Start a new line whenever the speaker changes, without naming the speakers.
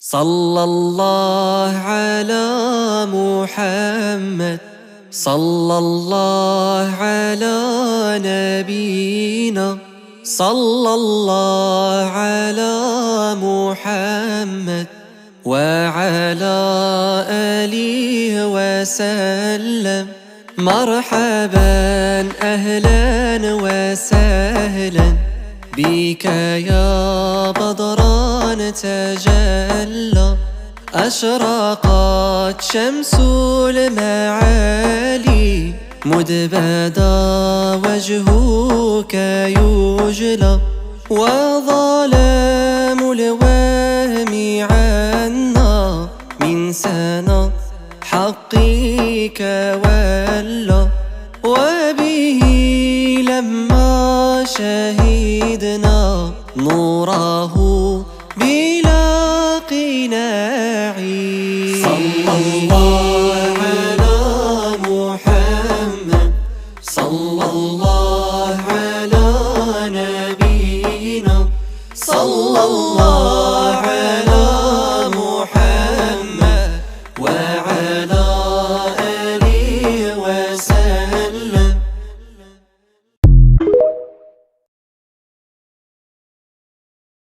صلى الله على محمد، صلى الله على نبينا، صلى الله على محمد وعلى آله وسلم. مرحبا أهلا وسهلا بك يا بدرا تجلى، أشرقت شمس المعالي مذ بدا وجهك يجلى، وظلام الوهم عنا من سنة حقك ولى، وبه لما شهدنا نوره بلا قناع. صلى الله على محمد، صلى الله على نبينا، صلى الله